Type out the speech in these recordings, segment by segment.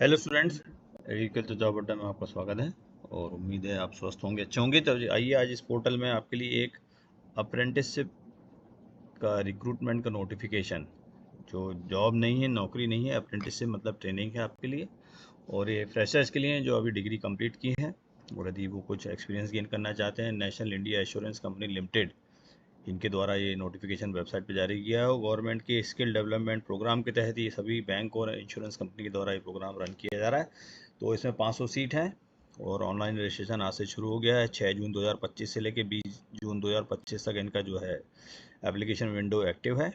Hello students, agriculture job अड्डा में आपका स्वागत है और उम्मीद है आप स्वस्थ होंगे, अच्छे होंगे। तो आइए आज इस पोर्टल में आपके लिए एक अप्रेंटिसशिप का रिक्रूटमेंट का नोटिफिकेशन, जो जॉब नहीं है, नौकरी नहीं है, अप्रेंटिसशिप मतलब ट्रेनिंग है आपके लिए। और ये फ्रेशर्स के लिए जो अभी डिग्री कंप्लीट की है और यदि वो कुछ एक्सपीरियंस गेन करना चाहते हैं। National India assurance company limited, इनके द्वारा ये नोटिफिकेशन वेबसाइट पर जारी किया है और गवर्नमेंट के स्किल डेवलपमेंट प्रोग्राम के तहत ये सभी बैंक और इंश्योरेंस कंपनी के द्वारा ये प्रोग्राम रन किया जा रहा है। तो इसमें 500 सीट हैं और ऑनलाइन रजिस्ट्रेशन आज से शुरू हो गया है। 6 जून 2025 से लेकर 20 जून 2025 तक इनका जो है एप्लीकेशन विंडो एक्टिव है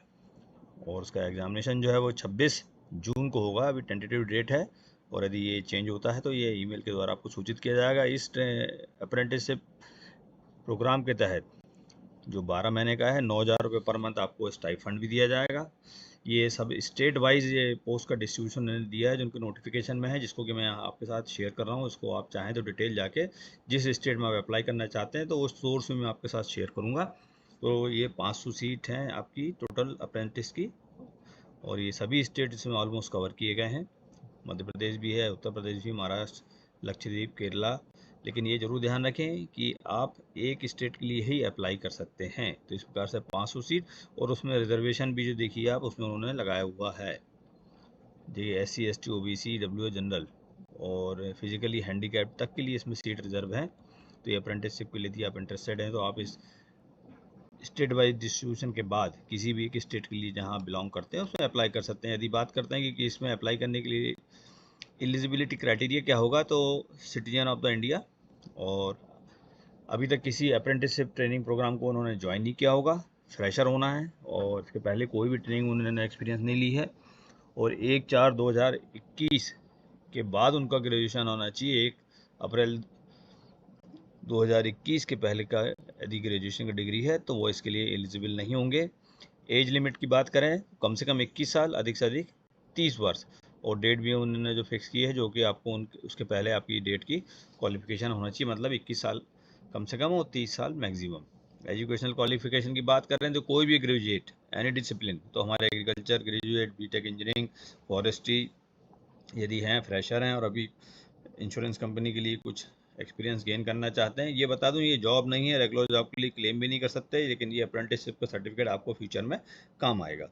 और उसका एग्जामिनेशन जो है वो 26 जून को होगा। अभी टेंटेटिव डेट है और यदि ये चेंज होता है तो ये ईमेल के द्वारा आपको सूचित किया जाएगा। इस अप्रेंटिसशिप प्रोग्राम के तहत जो 12 महीने का है, 9,000 रुपये पर मंथ आपको स्टाइफंड भी दिया जाएगा। ये सब स्टेट वाइज ये पोस्ट का डिस्ट्रीब्यूशन मैंने दिया है, जो उनके नोटिफिकेशन में है, जिसको कि मैं आपके साथ शेयर कर रहा हूँ। इसको आप चाहें तो डिटेल जाके जिस स्टेट में आप अप्लाई करना चाहते हैं तो उस सोर्स में मैं आपके साथ शेयर करूँगा। तो ये 500 सीट हैं आपकी टोटल अप्रेंटिस की और ये सभी स्टेट इसमें ऑलमोस्ट कवर किए गए हैं। मध्य प्रदेश भी है, उत्तर प्रदेश भी, महाराष्ट्र, लक्षद्वीप, केरला। लेकिन ये जरूर ध्यान रखें कि आप एक स्टेट के लिए ही अप्लाई कर सकते हैं। तो इस प्रकार से 500 सीट और उसमें रिजर्वेशन भी जो देखिए आप, उसमें उन्होंने लगाया हुआ है। देखिए SC ST OBC WO general और फिजिकली हैंडीकैप तक के लिए इसमें सीट रिजर्व है। तो ये अप्रेंटिसशिप के लिए यदि आप इंटरेस्टेड हैं तो आप इस स्टेट वाइज डिस्ट्रीब्यूशन के बाद किसी भी एक स्टेट के लिए जहां बिलोंग करते हैं उसमें अप्लाई कर सकते हैं। यदि बात करते हैं कि इसमें अप्लाई करने के लिए एलिजिबिलिटी क्राइटेरिया क्या होगा, तो सिटीजन ऑफ द इंडिया और अभी तक किसी अप्रेंटिसशिप ट्रेनिंग प्रोग्राम को उन्होंने ज्वाइन नहीं किया होगा, फ्रेशर होना है और इसके पहले कोई भी ट्रेनिंग उन्होंने एक्सपीरियंस नहीं ली है और 1/4/2021 के बाद उनका ग्रेजुएशन होना चाहिए। 1 अप्रैल 2021 के पहले का यदि ग्रेजुएशन की डिग्री है तो वो इसके लिए एलिजिबल नहीं होंगे। एज लिमिट की बात करें, कम से कम 21 साल, अधिक से अधिक 30 वर्ष और डेट भी उन्होंने जो फिक्स की है, जो कि आपको उसके पहले आपकी डेट की क्वालिफिकेशन होना चाहिए, मतलब 21 साल कम से कम और 30 साल मैक्सिमम। एजुकेशनल क्वालिफिकेशन की बात कर रहे हैं तो कोई भी ग्रेजुएट एनी डिसिप्लिन, तो हमारे agriculture graduate, BTech engineering, forestry यदि हैं, फ्रेशर हैं और अभी इंश्योरेंस कंपनी के लिए कुछ एक्सपीरियंस गेन करना चाहते हैं। ये बता दूं, ये जॉब नहीं है, रेगुलर जॉब के लिए क्लेम भी नहीं कर सकते, लेकिन ये अप्रेंटिसशिप का सर्टिफिकेट आपको फ्यूचर में काम आएगा।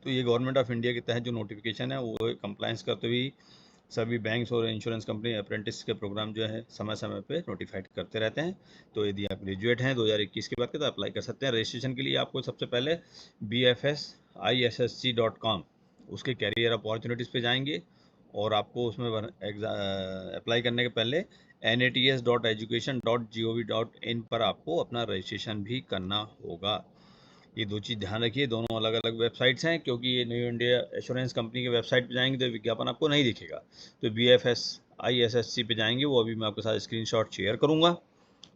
तो ये गवर्नमेंट ऑफ इंडिया के तहत जो नोटिफिकेशन है वो कंप्लायंस करते हुए सभी बैंक्स और इंश्योरेंस कंपनी अप्रेंटिस के प्रोग्राम जो है समय समय पे नोटिफाइड करते रहते हैं। तो यदि आप ग्रेजुएट हैं 2021 के बाद के, तो अप्लाई कर सकते हैं। रजिस्ट्रेशन के लिए आपको सबसे पहले bfsissc.com उसके कैरियर अपॉर्चुनिटीज़ पे जाएंगे और आपको उसमें अप्लाई करने के पहले nats.education.gov.in पर आपको अपना रजिस्ट्रेशन भी करना होगा। ये दो चीज़ ध्यान रखिए, दोनों अलग अलग वेबसाइट्स हैं, क्योंकि ये न्यू इंडिया एश्योरेंस कंपनी की वेबसाइट पे जाएंगे तो विज्ञापन आपको नहीं दिखेगा। तो BFSISSC पे जाएंगे, वो अभी मैं आपके साथ स्क्रीनशॉट शेयर करूंगा,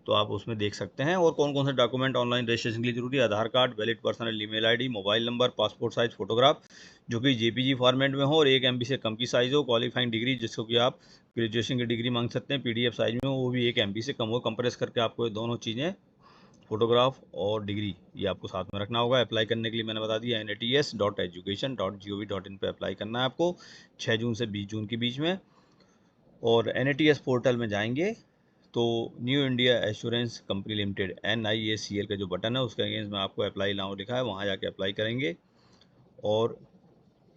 तो आप उसमें देख सकते हैं। और कौन कौन से डॉक्यूमेंट ऑनलाइन रजिस्ट्रेशन के लिए जरूरी है: Aadhaar card, valid personal email ID, mobile number, passport size photograph जो कि JPG फॉर्मेट में हो और 1 MB से कम की साइज़ हो, क्वालिफाइंग डिग्री जिसको कि आप ग्रेजुएशन की डिग्री मांग सकते हैं, PDF साइज में हो, वो भी 1 MB से कम हो। कंप्रेस करके आपको दोनों चीज़ें, फोटोग्राफ और डिग्री, ये आपको साथ में रखना होगा। अप्लाई करने के लिए मैंने बता दिया nats.education.gov.in पे अप्लाई करना है आपको 6 जून से 20 जून के बीच में। और NATS पोर्टल में जाएंगे तो new India assurance company limited NIACL का जो बटन है उसके अगेंस्ट में आपको अप्लाई नाउ लिखा है, वहाँ जाके अप्लाई करेंगे और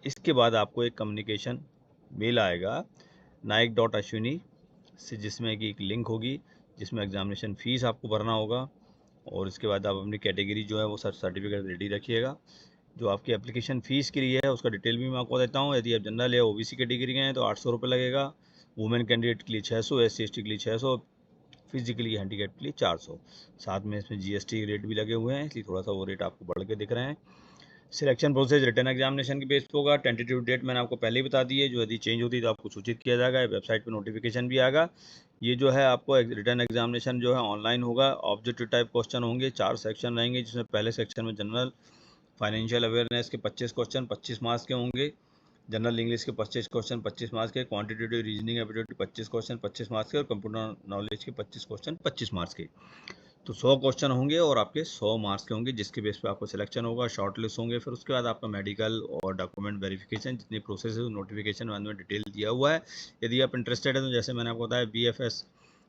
इसके बाद आपको एक कम्युनिकेशन मेल आएगा naik.ashwini से, जिसमें कि एक लिंक होगी जिसमें एग्जामिनेशन फ़ीस आपको भरना होगा और इसके बाद आप अपनी कैटेगरी जो है वो सर्टिफिकेट रेडी रखिएगा। जो आपकी एप्लीकेशन फ़ीस के लिए है उसका डिटेल भी मैं आपको देता हूँ। यदि आप जनरल या OBC कैटेगरी के हैं तो 800 रुपये लगेगा, वुमेन कैंडिडेट के लिए 600, SC ST के लिए 600, फिजिकली हैंडीकैप के लिए 400। साथ में इसमें GST रेट भी लगे हुए हैं, इसलिए थोड़ा सा वो रेट आपको बढ़ के दिख रहे हैं। सिलेक्शन प्रोसेस रिटर्न एग्जामिनेशन के बेस पे होगा। टेंटेटिव डेट मैंने आपको पहले ही बता दी है, जो यदि चेंज होती है तो आपको सूचित किया जाएगा, वेबसाइट पे नोटिफिकेशन भी आएगा। ये जो है आपको रिटर्न एग्जामिनेशन जो है ऑनलाइन होगा। ऑब्जेक्टिव टाइप क्वेश्चन होंगे, 4 सेक्शन रहेंगे, जिसमें पहले सेक्शन में जनरल फाइनेंशियल अवेयरनेस के 25 क्वेश्चन 25 मार्क्स के होंगे, जनरल इंग्लिश के 25 क्वेश्चन 25 मार्क्स के, quantitative reasoning ability 25 question 25 marks के और कंप्यूटर नॉलेज के 25 क्वेश्चन 25 मार्क्स के। तो 100 क्वेश्चन होंगे और आपके 100 मार्क्स के होंगे, जिसके बेस पे आपको सिलेक्शन होगा, शॉर्ट लिस्ट होंगे। फिर उसके बाद आपका मेडिकल और डॉक्यूमेंट वेरिफिकेशन, जितनी प्रोसेस है नोटिफिकेशन में डिटेल दिया हुआ है। यदि आप इंटरेस्टेड है तो जैसे मैंने आपको बताया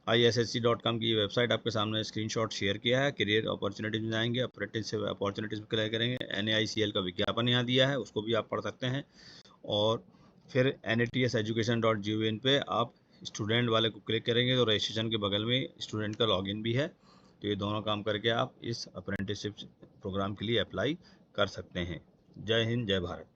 bfsissc.com की वेबसाइट आपके सामने स्क्रीनशॉट शेयर किया है। करियर अपॉर्चुनिटीज में जाएंगे, अप्रेंटिसशिप अपॉर्चुनिटीज क्लियर करेंगे। NAICL का विज्ञापन यहाँ दिया है, उसको भी आप पढ़ सकते हैं। और फिर NATSeducation.gov पे आप स्टूडेंट वाले को क्लिक करेंगे तो रजिस्ट्रेशन के बगल में स्टूडेंट का लॉगिन भी है। तो ये दोनों काम करके आप इस अप्रेंटिसशिप प्रोग्राम के लिए अप्लाई कर सकते हैं। जय हिंद, जय भारत।